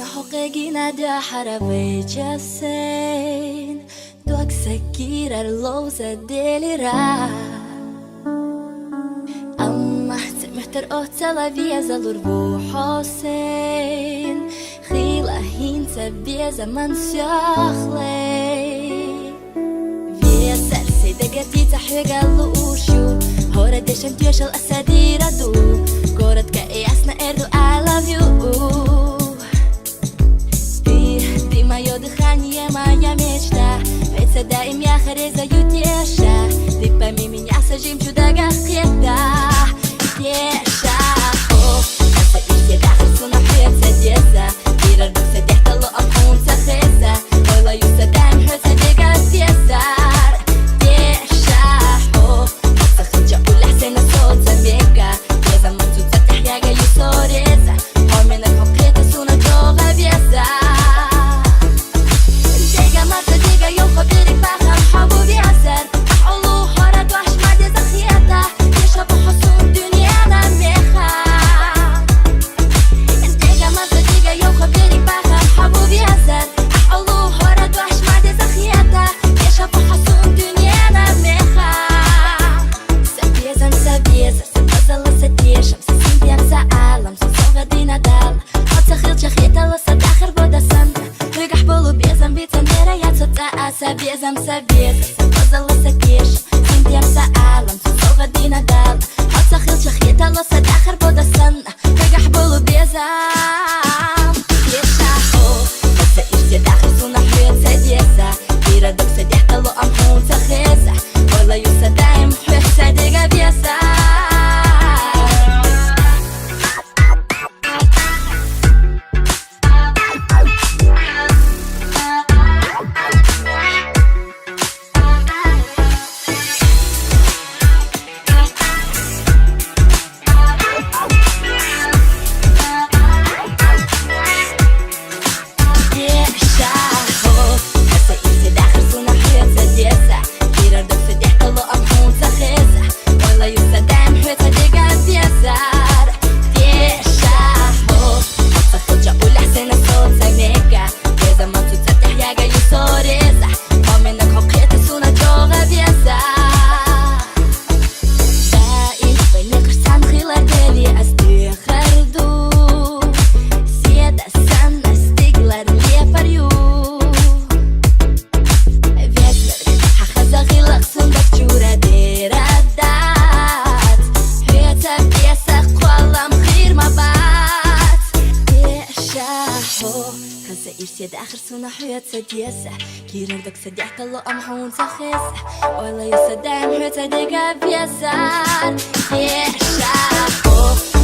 حقيقينا دا حربي جاسين دوك سكير اللوزة ديلي را أما تمحتر أوتلا فيزا لربو حسين خيلا هين تبيزا من سياخلي فيزا سيدقتي تحويق اللوشو هورا ديشن تيوش الأسادير دو كورت كأياسنا إردو I love you Мое дыхание, моя мечта. Ведь всегда им я харизаю теша. Ты пойми меня с жемчугом света. Теша, о, это и всегда хочу напиться деса. И родился где-то лоом цахеса. Ой, лаю садаем, хоть одега тесар. Теша, о, сахача улясена соца мега. Я заманцу цатяга юсореза. Ой, меня конкретно суна джога веса. Sabezam, позалася кеш, синтемся алам, сосога дина дал. Хотя хилча хита лоса дахар бодасан, регах болу безам. Теша, о, хотя ирте дахар суна хвеца деса. Ира докса дехта ло амхун цахеза. Ойла юса даем хвеца дега веса. آخر سنة حياة سديسة كيرر دك سديحت الله أمحون سخيسة ولا يصدق حياة ديقا بيسار يا شاكو